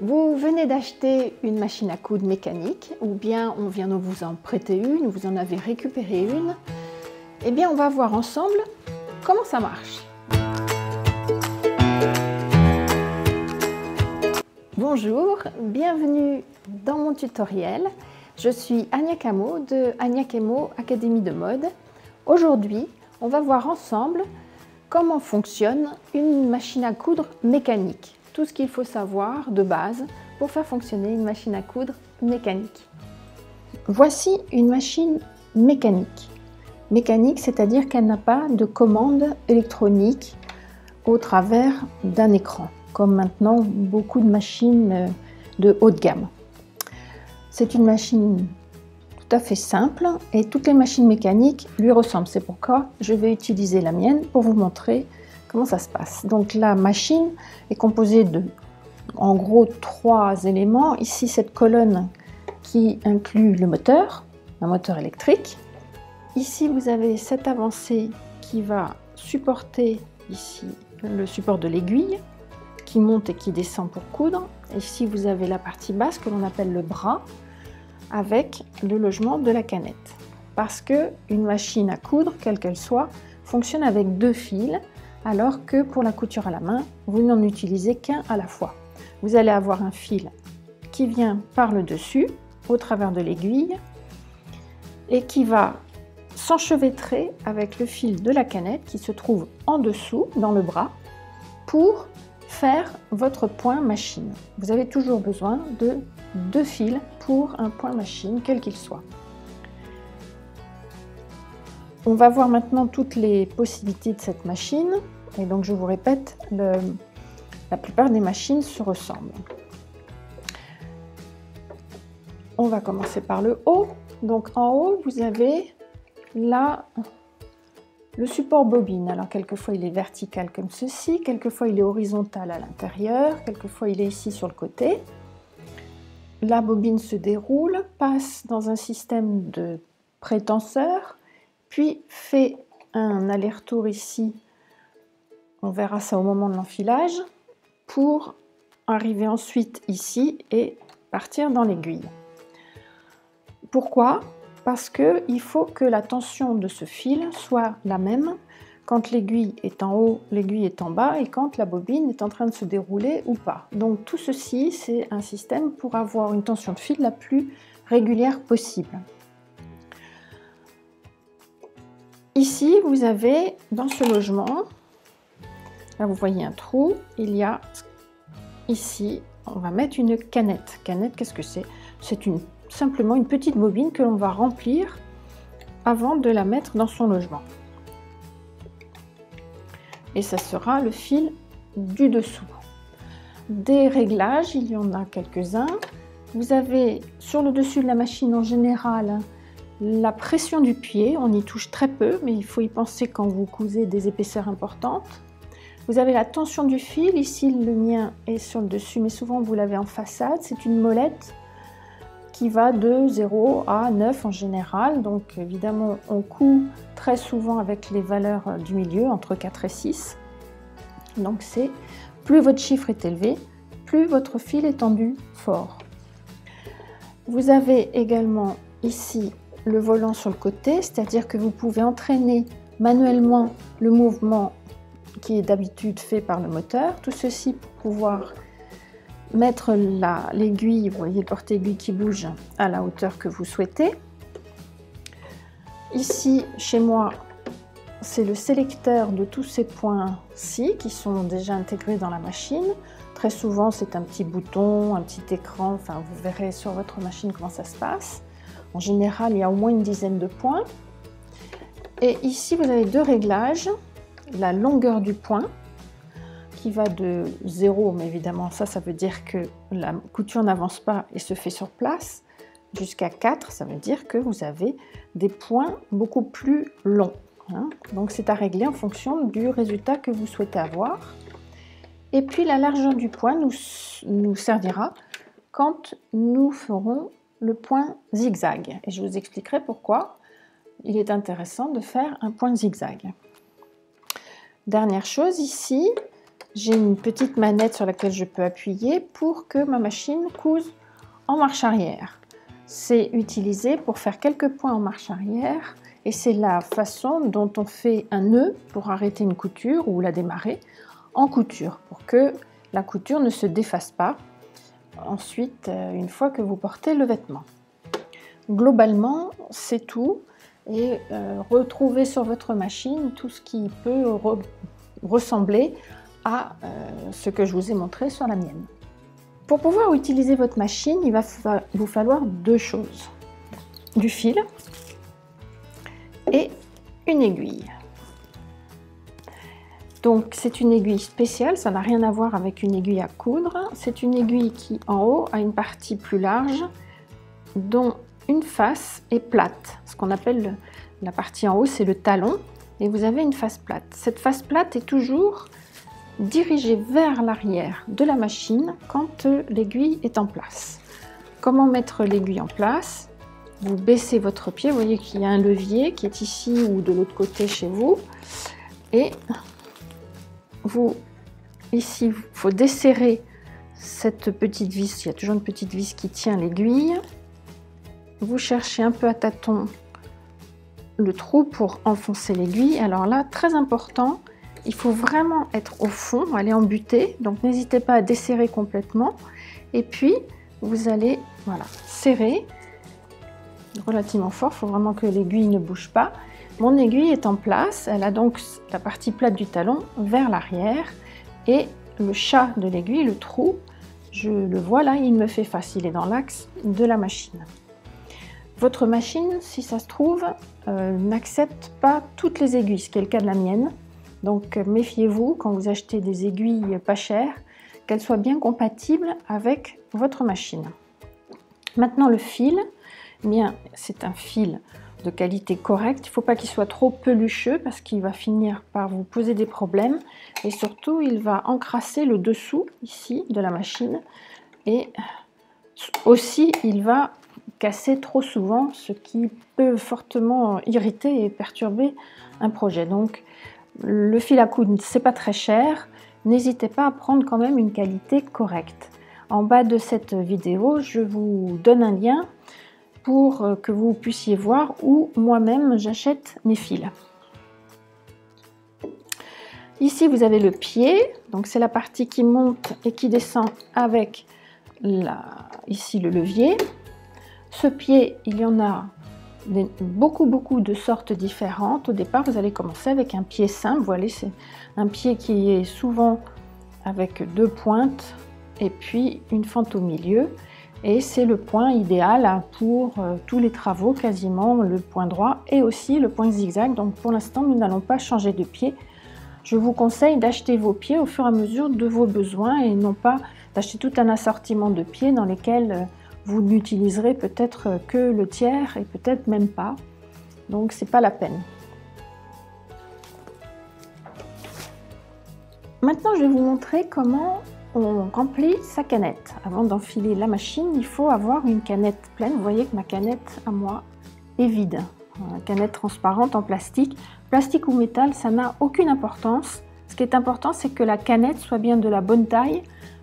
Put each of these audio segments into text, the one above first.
Vous venez d'acheter une machine à coudre mécanique ou bien on vient de vous en prêter une ou vous en avez récupéré une. Eh bien, on va voir ensemble comment ça marche. Bonjour, bienvenue dans mon tutoriel. Je suis Anya Camo de Anya Camo Académie de mode. Aujourd'hui, on va voir ensemble comment fonctionne une machine à coudre mécanique. Tout ce qu'il faut savoir de base pour faire fonctionner une machine à coudre mécanique. Voici une machine mécanique. Mécanique, c'est-à-dire qu'elle n'a pas de commande électronique au travers d'un écran, comme maintenant beaucoup de machines de haut de gamme. C'est une machine tout à fait simple et toutes les machines mécaniques lui ressemblent. C'est pourquoi je vais utiliser la mienne pour vous montrer comment ça se passe. Donc la machine est composée de, en gros, 3 éléments. Ici, cette colonne qui inclut le moteur, un moteur électrique. Ici, vous avez cette avancée qui va supporter ici le support de l'aiguille, qui monte et qui descend pour coudre. Ici, vous avez la partie basse que l'on appelle le bras, avec le logement de la canette. Parce qu'une machine à coudre, quelle qu'elle soit, fonctionne avec 2 fils, alors que pour la couture à la main, vous n'en utilisez qu'un à la fois. Vous allez avoir un fil qui vient par le dessus, au travers de l'aiguille, et qui va s'enchevêtrer avec le fil de la canette qui se trouve en dessous, dans le bras, pour faire votre point machine. Vous avez toujours besoin de 2 fils pour un point machine, quel qu'il soit. On va voir maintenant toutes les possibilités de cette machine. Et donc je vous répète, la plupart des machines se ressemblent. On va commencer par le haut. Donc en haut, vous avez là le support bobine. Alors quelquefois il est vertical comme ceci, quelquefois il est horizontal à l'intérieur, quelquefois il est ici sur le côté. La bobine se déroule, passe dans un système de prétenseur, puis fait un aller-retour ici, on verra ça au moment de l'enfilage, pour arriver ensuite ici et partir dans l'aiguille. Pourquoi? Parce qu'il faut que la tension de ce fil soit la même quand l'aiguille est en haut, l'aiguille est en bas et quand la bobine est en train de se dérouler ou pas. Donc tout ceci, c'est un système pour avoir une tension de fil la plus régulière possible. Ici, vous avez dans ce logement, là vous voyez un trou, il y a ici, on va mettre une canette. Canette, qu'est-ce que c'est? C'est simplement une petite bobine que l'on va remplir avant de la mettre dans son logement. Et ça sera le fil du dessous. Des réglages, il y en a quelques-uns. Vous avez sur le dessus de la machine en général la pression du pied, on y touche très peu, mais il faut y penser quand vous cousez des épaisseurs importantes. Vous avez la tension du fil, ici le mien est sur le dessus, mais souvent vous l'avez en façade, c'est une molette qui va de 0 à 9 en général, donc évidemment on coud très souvent avec les valeurs du milieu, entre 4 et 6. Donc c'est plus votre chiffre est élevé, plus votre fil est tendu fort. Vous avez également ici le volant sur le côté, c'est-à-dire que vous pouvez entraîner manuellement le mouvement qui est d'habitude fait par le moteur. Tout ceci pour pouvoir mettre l'aiguille, vous voyez le porte-aiguille qui bouge à la hauteur que vous souhaitez. Ici, chez moi, c'est le sélecteur de tous ces points-ci qui sont déjà intégrés dans la machine. Très souvent, c'est un petit bouton, un petit écran, enfin vous verrez sur votre machine comment ça se passe. En général, il y a au moins une dizaine de points. Et ici, vous avez 2 réglages. La longueur du point, qui va de 0, mais évidemment ça veut dire que la couture n'avance pas et se fait sur place, jusqu'à 4, ça veut dire que vous avez des points beaucoup plus longs. Donc c'est à régler en fonction du résultat que vous souhaitez avoir. Et puis la largeur du point nous servira quand nous ferons le point zigzag. Et je vous expliquerai pourquoi il est intéressant de faire un point zigzag. Dernière chose, ici, j'ai une petite manette sur laquelle je peux appuyer pour que ma machine couse en marche arrière. C'est utilisé pour faire quelques points en marche arrière et c'est la façon dont on fait un nœud pour arrêter une couture ou la démarrer en couture pour que la couture ne se défasse pas ensuite une fois que vous portez le vêtement. Globalement, c'est tout et retrouvez sur votre machine tout ce qui peut ressembler à ce que je vous ai montré sur la mienne. Pour pouvoir utiliser votre machine, il va vous falloir deux choses. Du fil et une aiguille. Donc c'est une aiguille spéciale, ça n'a rien à voir avec une aiguille à coudre. C'est une aiguille qui en haut a une partie plus large dont une face est plate. Ce qu'on appelle la partie en haut, c'est le talon et vous avez une face plate. Cette face plate est toujours dirigée vers l'arrière de la machine quand l'aiguille est en place. Comment mettre l'aiguille en place? Vous baissez votre pied, vous voyez qu'il y a un levier qui est ici ou de l'autre côté chez vous. Et ici, il faut desserrer cette petite vis, il y a toujours une petite vis qui tient l'aiguille. Vous cherchez un peu à tâtons le trou pour enfoncer l'aiguille. Alors là, très important, il faut vraiment être au fond, aller en butée, donc n'hésitez pas à desserrer complètement. Et puis, vous allez serrer relativement fort, il faut vraiment que l'aiguille ne bouge pas. Mon aiguille est en place, elle a donc la partie plate du talon vers l'arrière et le chat de l'aiguille, le trou, je le vois là, il me fait face, il est dans l'axe de la machine. Votre machine, si ça se trouve, n'accepte pas toutes les aiguilles, ce qui est le cas de la mienne. Donc méfiez-vous quand vous achetez des aiguilles pas chères, qu'elles soient bien compatibles avec votre machine. Maintenant le fil, eh bien c'est un fil de qualité correcte, il ne faut pas qu'il soit trop pelucheux parce qu'il va finir par vous poser des problèmes et surtout il va encrasser le dessous ici de la machine et aussi il va casser trop souvent, ce qui peut fortement irriter et perturber un projet. Donc le fil à coudre, c'est pas très cher, n'hésitez pas à prendre quand même une qualité correcte. En bas de cette vidéo, je vous donne un lien pour que vous puissiez voir où moi-même j'achète mes fils. Ici vous avez le pied, donc c'est la partie qui monte et qui descend avec ici le levier. Ce pied, il y en a beaucoup de sortes différentes. Au départ, vous allez commencer avec un pied simple. Voilà, c'est un pied qui est souvent avec deux pointes et puis une fente au milieu. Et c'est le point idéal pour tous les travaux, quasiment le point droit et aussi le point zigzag. Donc pour l'instant, nous n'allons pas changer de pied. Je vous conseille d'acheter vos pieds au fur et à mesure de vos besoins et non pas d'acheter tout un assortiment de pieds dans lesquels vous n'utiliserez peut-être que le tiers et peut-être même pas. Donc c'est pas la peine. Maintenant, je vais vous montrer comment on remplit sa canette. Avant d'enfiler la machine, il faut avoir une canette pleine. Vous voyez que ma canette à moi est vide. Une canette transparente en plastique. Plastique ou métal, ça n'a aucune importance. Ce qui est important, c'est que la canette soit bien de la bonne taille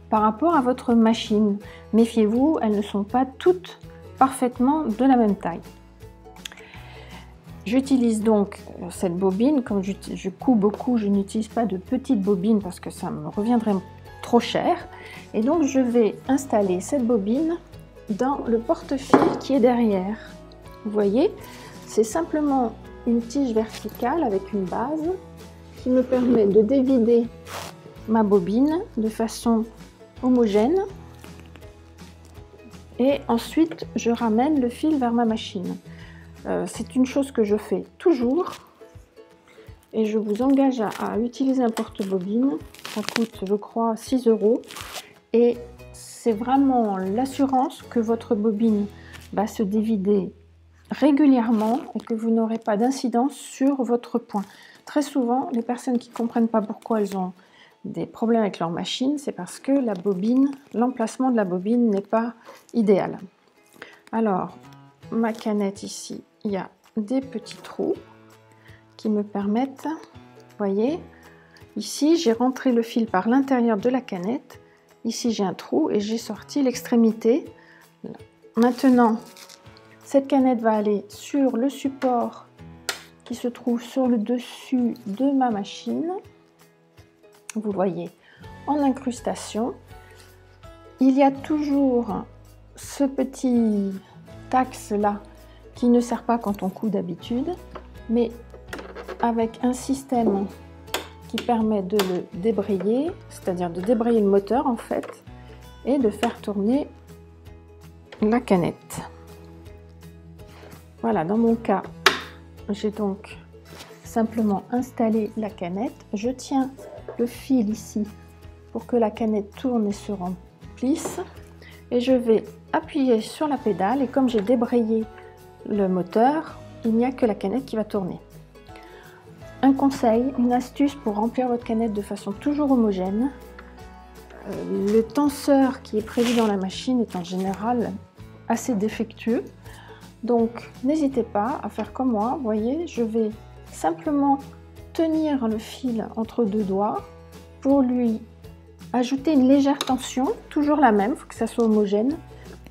par rapport à votre machine. Méfiez-vous, elles ne sont pas toutes parfaitement de la même taille. J'utilise donc cette bobine, comme je couds beaucoup, je n'utilise pas de petite bobine parce que ça me reviendrait trop cher. Et donc je vais installer cette bobine dans le porte-fil qui est derrière. Vous voyez, c'est simplement une tige verticale avec une base qui me permet de dévider ma bobine de façon homogène et ensuite je ramène le fil vers ma machine. C'est une chose que je fais toujours et je vous engage à utiliser un porte-bobine. Ça coûte, je crois, 6 € et c'est vraiment l'assurance que votre bobine va se dévider régulièrement et que vous n'aurez pas d'incidence sur votre point. Très souvent, les personnes qui ne comprennent pas pourquoi elles ont des problèmes avec leur machine, c'est parce que la bobine, l'emplacement de la bobine n'est pas idéal. Alors, ma canette ici, il y a des petits trous qui me permettent, vous voyez, Ici, j'ai rentré le fil par l'intérieur de la canette. Ici, j'ai un trou et j'ai sorti l'extrémité. Maintenant, cette canette va aller sur le support qui se trouve sur le dessus de ma machine. Vous voyez, en incrustation. Il y a toujours ce petit axe là qui ne sert pas quand on coud d'habitude, mais avec un système qui permet de le débrayer, c'est-à-dire de débrayer le moteur en fait, et de faire tourner la canette. Voilà, dans mon cas, j'ai donc simplement installé la canette. Je tiens le fil ici pour que la canette tourne et se remplisse. Et je vais appuyer sur la pédale et comme j'ai débrayé le moteur, il n'y a que la canette qui va tourner. Un conseil, une astuce pour remplir votre canette de façon toujours homogène. Le tenseur qui est prévu dans la machine est en général assez défectueux. Donc n'hésitez pas à faire comme moi. Vous voyez, je vais simplement tenir le fil entre deux doigts pour lui ajouter une légère tension, toujours la même, il faut que ça soit homogène,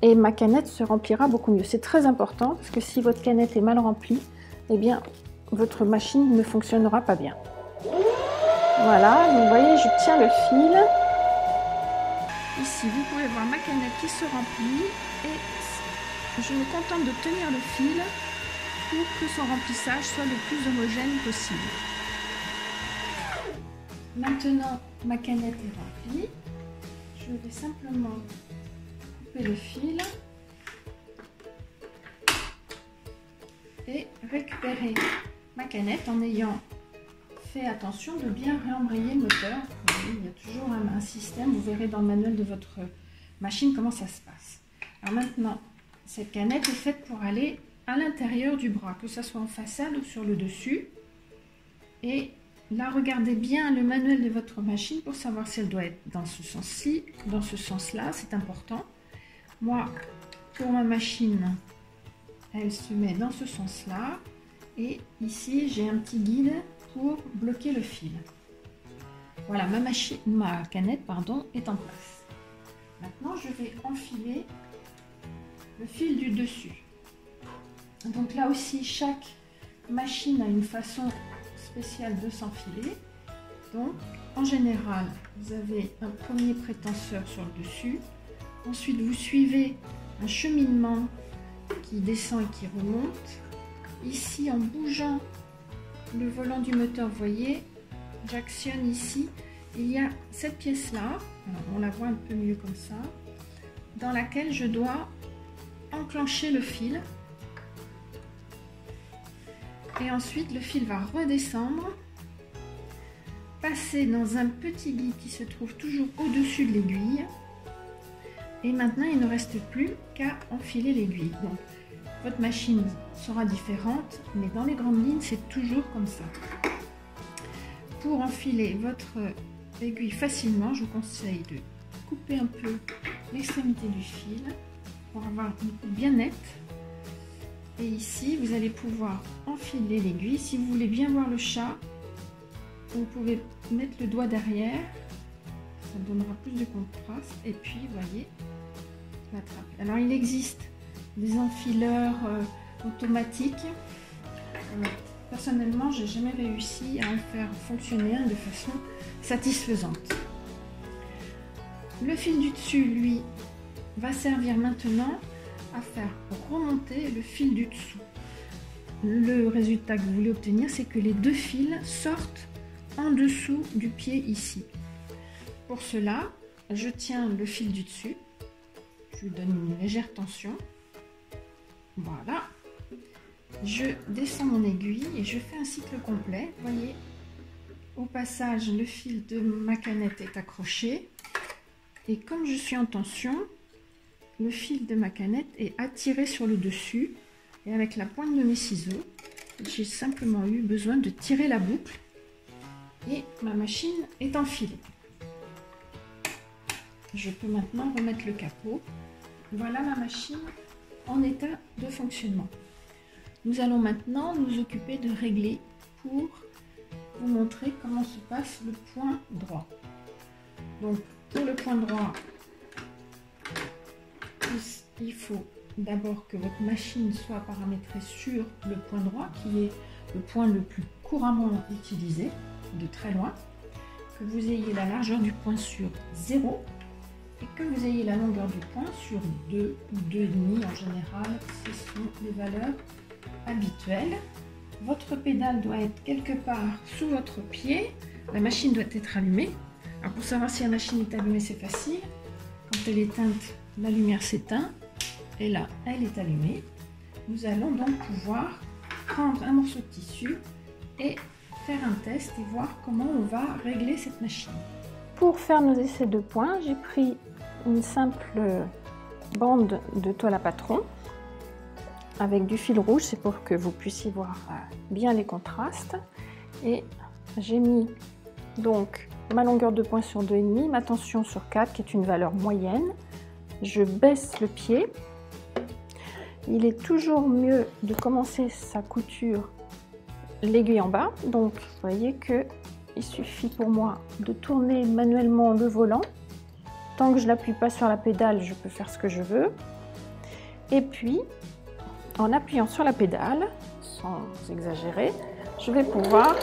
et ma canette se remplira beaucoup mieux. C'est très important parce que si votre canette est mal remplie, eh bien votre machine ne fonctionnera pas bien. Voilà, donc vous voyez, je tiens le fil. Ici, vous pouvez voir ma canette qui se remplit et je me contente de tenir le fil pour que son remplissage soit le plus homogène possible. Maintenant, ma canette est remplie. Je vais simplement couper le fil et récupérer ma canette en ayant fait attention de bien réembrayer le moteur. Il y a toujours un système, vous verrez dans le manuel de votre machine comment ça se passe. Alors maintenant, cette canette est faite pour aller à l'intérieur du bras, que ce soit en façade ou sur le dessus. Et là, regardez bien le manuel de votre machine pour savoir si elle doit être dans ce sens-ci, dans ce sens-là, c'est important. Moi, pour ma machine, elle se met dans ce sens-là. Et ici, j'ai un petit guide pour bloquer le fil. Voilà, ma canette pardon, est en place. Maintenant, je vais enfiler le fil du dessus. Donc là aussi, chaque machine a une façon spéciale de s'enfiler. Donc, en général, vous avez un premier prétenseur sur le dessus. Ensuite, vous suivez un cheminement qui descend et qui remonte. Ici, en bougeant le volant du moteur, vous voyez, j'actionne ici. Il y a cette pièce-là, on la voit un peu mieux comme ça, dans laquelle je dois enclencher le fil. Et ensuite, le fil va redescendre, passer dans un petit guide qui se trouve toujours au-dessus de l'aiguille. Et maintenant, il ne reste plus qu'à enfiler l'aiguille. Donc, votre machine sera différente, mais dans les grandes lignes, c'est toujours comme ça. Pour enfiler votre aiguille facilement, je vous conseille de couper un peu l'extrémité du fil pour avoir une coupe bien nette. Et ici, vous allez pouvoir enfiler l'aiguille. Si vous voulez bien voir le chat, vous pouvez mettre le doigt derrière. Ça donnera plus de contraste. Et puis, vous voyez, l'attraper. Alors, il existe des enfileurs automatiques. Personnellement, j'ai jamais réussi à en faire fonctionner de façon satisfaisante. Le fil du dessus, lui, va servir maintenant à faire remonter le fil du dessous. Le résultat que vous voulez obtenir, c'est que les deux fils sortent en dessous du pied ici. Pour cela, je tiens le fil du dessus, je lui donne une légère tension. Voilà, je descends mon aiguille et je fais un cycle complet. Vous voyez, au passage, le fil de ma canette est accroché et comme je suis en tension, le fil de ma canette est attiré sur le dessus et avec la pointe de mes ciseaux, j'ai simplement eu besoin de tirer la boucle et ma machine est enfilée. Je peux maintenant remettre le capot. Voilà ma machine en état de fonctionnement. Nous allons maintenant nous occuper de régler pour vous montrer comment se passe le point droit. Donc pour le point droit, il faut d'abord que votre machine soit paramétrée sur le point droit, qui est le point le plus couramment utilisé, de très loin, que vous ayez la largeur du point sur 0 et que vous ayez la longueur du point sur 2 ou 2,5 en général, ce sont les valeurs habituelles. Votre pédale doit être quelque part sous votre pied, la machine doit être allumée. Alors pour savoir si la machine est allumée, c'est facile. Quand elle est éteinte, la lumière s'éteint et là, elle est allumée. Nous allons donc pouvoir prendre un morceau de tissu et faire un test et voir comment on va régler cette machine. Pour faire nos essais de points, j'ai pris une simple bande de toile à patron avec du fil rouge, c'est pour que vous puissiez voir bien les contrastes. Et j'ai mis donc ma longueur de point sur 2,5, ma tension sur 4 qui est une valeur moyenne. Je baisse le pied. Il est toujours mieux de commencer sa couture l'aiguille en bas. Donc vous voyez que il suffit pour moi de tourner manuellement le volant. Tant que je n'appuie pas sur la pédale, je peux faire ce que je veux. Et puis, en appuyant sur la pédale, sans exagérer, je vais pouvoir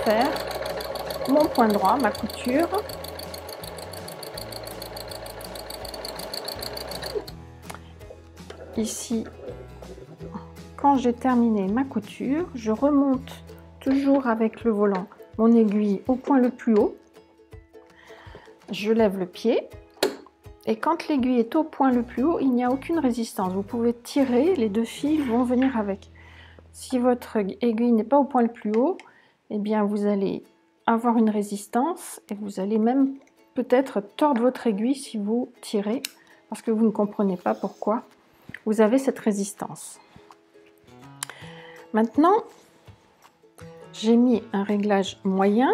faire mon point droit, ma couture. Ici, quand j'ai terminé ma couture, je remonte toujours avec le volant mon aiguille au point le plus haut. Je lève le pied et quand l'aiguille est au point le plus haut, il n'y a aucune résistance. Vous pouvez tirer, les deux fils vont venir avec. Si votre aiguille n'est pas au point le plus haut, eh bien vous allez avoir une résistance et vous allez même peut-être tordre votre aiguille si vous tirez parce que vous ne comprenez pas pourquoi vous avez cette résistance. Maintenant, j'ai mis un réglage moyen,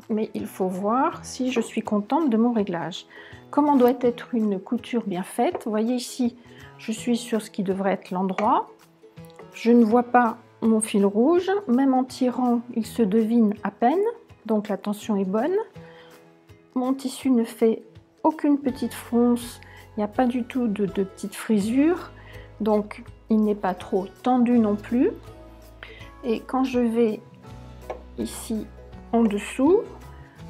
mais il faut voir si je suis contente de mon réglage. Comment doit être une couture bien faite? Vous voyez ici, je suis sur ce qui devrait être l'endroit. Je ne vois pas mon fil rouge, même en tirant, il se devine à peine, donc la tension est bonne. Mon tissu ne fait aucune petite fronce, il n'y a pas du tout de petites frisures, donc il n'est pas trop tendu non plus. Et quand je vais ici en dessous,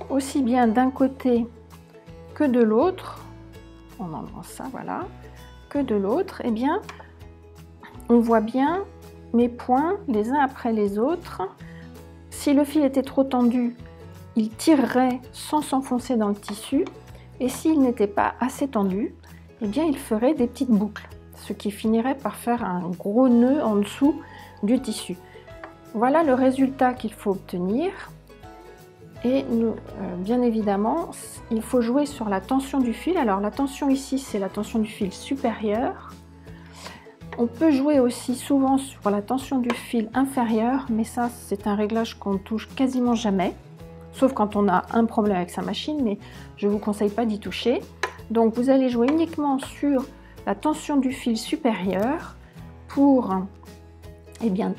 aussi bien d'un côté que de l'autre, on enlève ça, voilà, que de l'autre, eh bien, on voit bien mes points les uns après les autres. Si le fil était trop tendu, il tirerait sans s'enfoncer dans le tissu, et s'il n'était pas assez tendu, eh bien, il ferait des petites boucles, ce qui finirait par faire un gros nœud en dessous du tissu. Voilà le résultat qu'il faut obtenir. Et bien évidemment, il faut jouer sur la tension du fil. Alors la tension ici, c'est la tension du fil supérieur. On peut jouer aussi souvent sur la tension du fil inférieur, mais ça, c'est un réglage qu'on ne touche quasiment jamais, sauf quand on a un problème avec sa machine, mais je ne vous conseille pas d'y toucher. Donc vous allez jouer uniquement sur la tension du fil supérieur pour bien,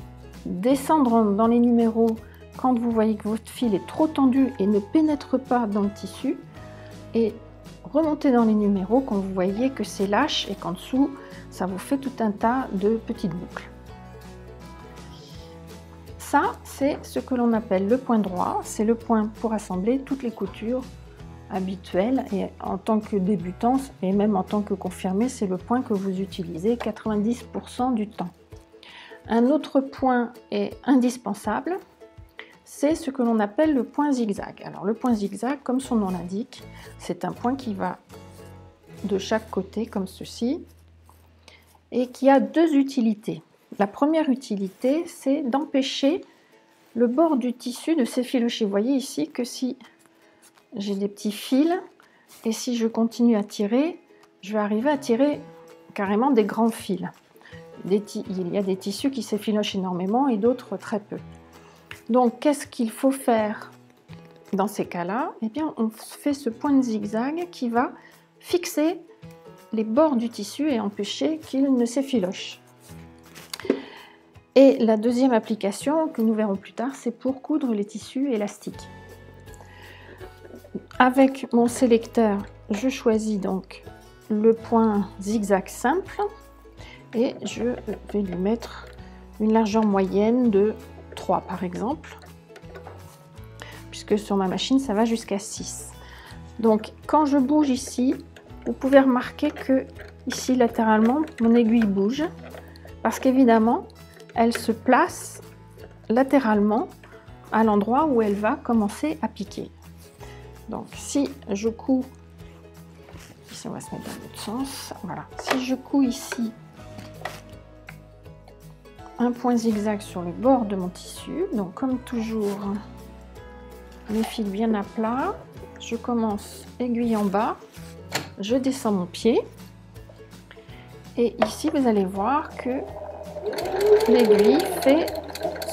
descendre dans les numéros quand vous voyez que votre fil est trop tendu et ne pénètre pas dans le tissu, et remonter dans les numéros quand vous voyez que c'est lâche et qu'en dessous ça vous fait tout un tas de petites boucles. Ça, c'est ce que l'on appelle le point droit, c'est le point pour assembler toutes les coutures habituelles, et en tant que débutant et même en tant que confirmé, c'est le point que vous utilisez 90% du temps. Un autre point est indispensable, c'est ce que l'on appelle le point zigzag. Alors le point zigzag, comme son nom l'indique, c'est un point qui va de chaque côté comme ceci et qui a deux utilités. La première utilité, c'est d'empêcher le bord du tissu de s'effilocher. Vous voyez ici que si j'ai des petits fils et si je continue à tirer, je vais arriver à tirer carrément des grands fils. Il y a des tissus qui s'effilochent énormément et d'autres très peu. Donc, qu'est-ce qu'il faut faire dans ces cas-là? Eh bien, on fait ce point de zigzag qui va fixer les bords du tissu et empêcher qu'il ne s'effiloche. Et la deuxième application que nous verrons plus tard, c'est pour coudre les tissus élastiques. Avec mon sélecteur, je choisis donc le point zigzag simple et je vais lui mettre une largeur moyenne de 3 par exemple, puisque sur ma machine ça va jusqu'à 6. Donc quand je bouge ici, vous pouvez remarquer que ici latéralement mon aiguille bouge, parce qu'évidemment elle se place latéralement à l'endroit où elle va commencer à piquer. Donc si je couds, ici on va se mettre dans l'autre sens, voilà, si je couds ici un point zigzag sur le bord de mon tissu, donc comme toujours mes fils bien à plat, je commence aiguille en bas, je descends mon pied et ici vous allez voir que l'aiguille fait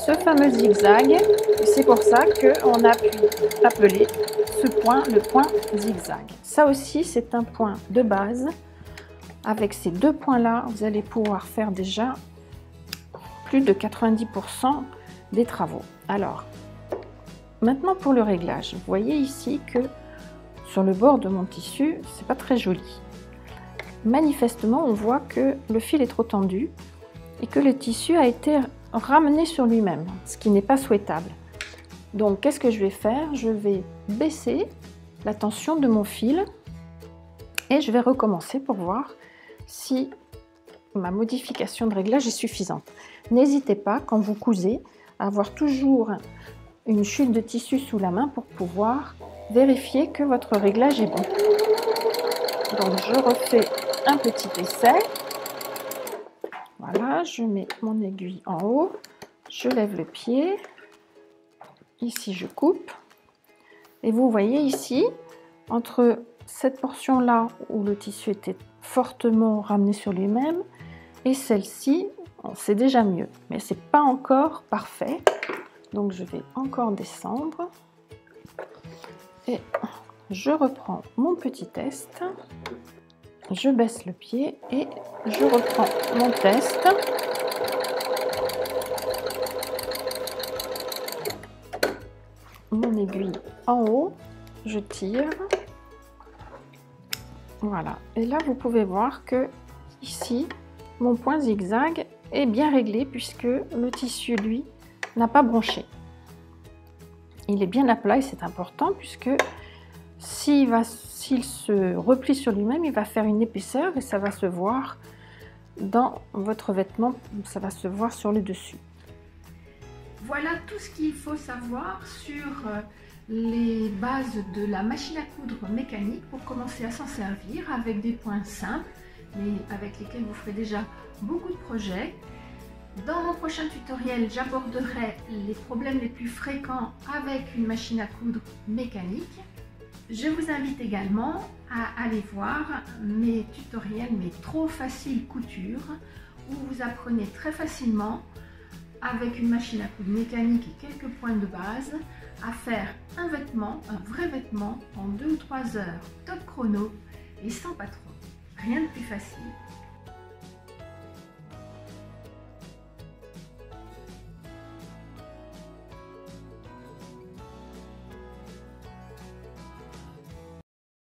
ce fameux zigzag. C'est pour ça qu'on a pu appeler ce point le point zigzag. Ça aussi c'est un point de base. Avec ces deux points là, vous allez pouvoir faire déjà plus de 90% des travaux. Alors maintenant pour le réglage, vous voyez ici que sur le bord de mon tissu c'est pas très joli. Manifestement on voit que le fil est trop tendu et que le tissu a été ramené sur lui-même, ce qui n'est pas souhaitable. Donc qu'est-ce que je vais faire? Je vais baisser la tension de mon fil et je vais recommencer pour voir si ma modification de réglage est suffisante. N'hésitez pas quand vous cousez à avoir toujours une chute de tissu sous la main pour pouvoir vérifier que votre réglage est bon. Donc je refais un petit essai. Voilà, je mets mon aiguille en haut, je lève le pied, ici je coupe, et vous voyez ici, entre cette portion-là où le tissu était fortement ramené sur lui-même, et celle-ci, c'est déjà mieux, mais c'est pas encore parfait, donc je vais encore descendre, et je reprends mon petit test. Je baisse le pied et je reprends mon test. Mon aiguille en haut, je tire. Voilà. Et là, vous pouvez voir que ici, mon point zigzag est bien réglé puisque le tissu, lui, n'a pas bronché. Il est bien à plat et c'est important puisque s'il se replie sur lui-même, il va faire une épaisseur et ça va se voir dans votre vêtement, ça va se voir sur le dessus. Voilà tout ce qu'il faut savoir sur les bases de la machine à coudre mécanique pour commencer à s'en servir avec des points simples, mais avec lesquels vous ferez déjà beaucoup de projets. Dans mon prochain tutoriel, j'aborderai les problèmes les plus fréquents avec une machine à coudre mécanique. Je vous invite également à aller voir mes tutoriels, mes trop faciles couture, où vous apprenez très facilement, avec une machine à coudre mécanique et quelques points de base, à faire un vêtement, un vrai vêtement, en 2 ou 3 heures top chrono et sans patron. Rien de plus facile.